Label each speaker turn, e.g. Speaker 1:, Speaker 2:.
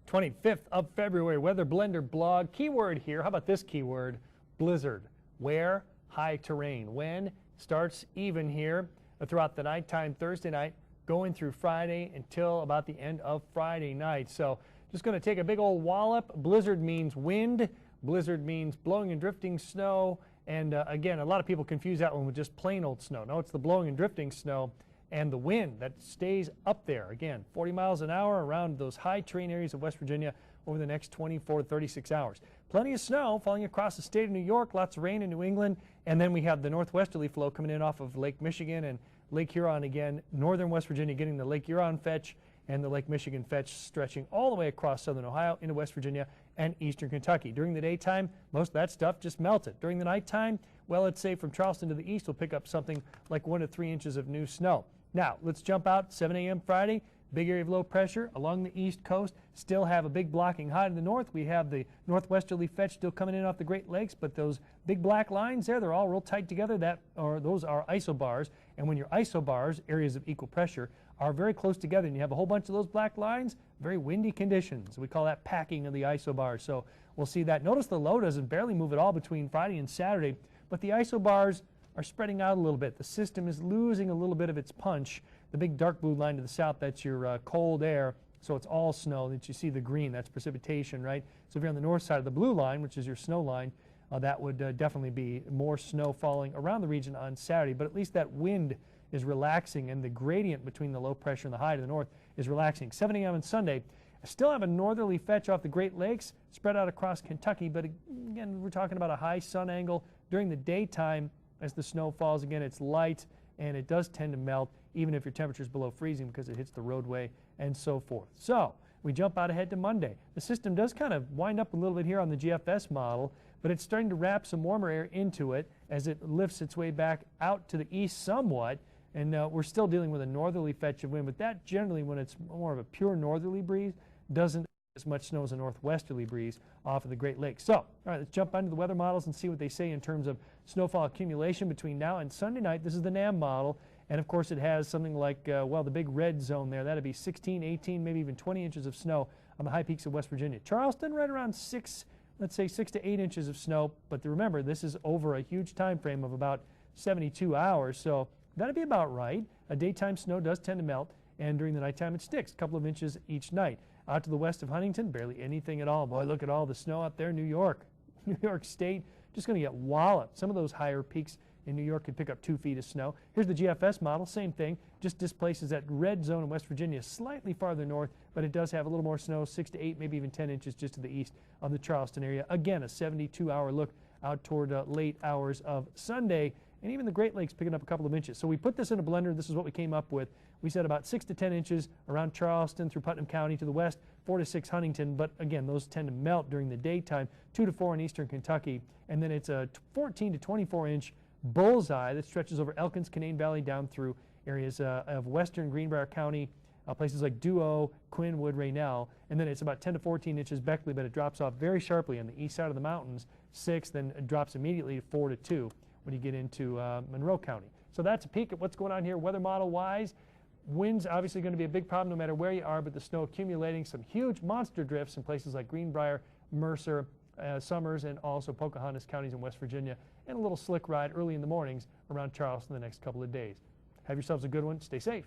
Speaker 1: 25th of February, Weather Blender blog. Keyword here, how about this keyword? Blizzard. Where? High terrain. When? Starts even here throughout the nighttime Thursday night, going through Friday until about the end of Friday night. So just going to take a big old wallop. Blizzard means wind. Blizzard means blowing and drifting snow. And again, a lot of people confuse that one with just plain old snow. No, it's the blowing and drifting snow and the wind that stays up there. Again, 40 miles an hour around those high terrain areas of West Virginia over the next 24 to 36 hours. Plenty of snow falling across the state of New York, lots of rain in New England, and then we have the northwesterly flow coming in off of Lake Michigan and Lake Huron again, northern West Virginia getting the Lake Huron fetch and the Lake Michigan fetch stretching all the way across southern Ohio into West Virginia and eastern Kentucky. During the daytime, most of that stuff just melted. During the nighttime, well, let's say from Charleston to the east, we'll pick up something like 1 to 3 inches of new snow. Now, let's jump out 7 a.m. Friday. Big area of low pressure along the east coast. Still have a big blocking high to the north. We have the northwesterly fetch still coming in off the Great Lakes, but those big black lines there, they're all real tight together. Those are isobars. And when your isobars, areas of equal pressure, are very close together and you have a whole bunch of those black lines, very windy conditions. We call that packing of the isobars. So we'll see that. Notice the low doesn't barely move at all between Friday and Saturday, but the isobars are spreading out a little bit. The system is losing a little bit of its punch. The big dark blue line to the south, that's your cold air, so it's all snow. That you see the green, that's precipitation, right? So if you're on the north side of the blue line, which is your snow line, that would definitely be more snow falling around the region on Saturday, but at least that wind is relaxing and the gradient between the low pressure and the high to the north is relaxing. 7 a.m. on Sunday, I still have a northerly fetch off the Great Lakes spread out across Kentucky, but again, we're talking about a high sun angle during the daytime. As the snow falls, again, it's light and it does tend to melt even if your temperature is below freezing because it hits the roadway and so forth. So we jump out ahead to Monday. The system does kind of wind up a little bit here on the GFS model, but it's starting to wrap some warmer air into it as it lifts its way back out to the east somewhat. And we're still dealing with a northerly fetch of wind, but that generally, when it's more of a pure northerly breeze, doesn't as much snow as a northwesterly breeze off of the Great Lakes. So, all right, let's jump onto the weather models and see what they say in terms of snowfall accumulation between now and Sunday night. This is the NAM model, and of course it has something like, well, the big red zone there. That'd be 16, 18, maybe even 20 inches of snow on the high peaks of West Virginia. Charleston, right around 6, let's say 6 to 8 inches of snow, but remember, this is over a huge time frame of about 72 hours, so that'd be about right. A daytime snow does tend to melt, and during the nighttime it sticks, a couple of inches each night. Out to the west of Huntington, barely anything at all. Boy, look at all the snow out there. New York State, just going to get walloped. Some of those higher peaks in New York could pick up 2 feet of snow. Here's the GFS model, same thing, just displaces that red zone in West Virginia slightly farther north, but it does have a little more snow, 6 to 8, maybe even 10 inches just to the east of the Charleston area. Again, a 72-hour look out toward late hours of Sunday, and even the Great Lakes picking up a couple of inches. So we put this in a blender. This is what we came up with. We said about 6 to 10 inches around Charleston through Putnam County to the west, 4 to 6 Huntington, but again, those tend to melt during the daytime, 2 to 4 in eastern Kentucky, and then it's a 14 to 24 inch bullseye that stretches over Elkins, Canaan Valley down through areas of western Greenbrier County, places like Duo, Quinn, Wood, Raynell, and then it's about 10 to 14 inches Beckley, but it drops off very sharply on the east side of the mountains, 6, then it drops immediately to 4 to 2 when you get into Monroe County. So that's a peek at what's going on here weather model wise. Winds obviously going to be a big problem no matter where you are, but the snow accumulating, some huge monster drifts in places like Greenbrier, Mercer, Summers, and also Pocahontas counties in West Virginia, and a little slick ride early in the mornings around Charleston the next couple of days. Have yourselves a good one. Stay safe.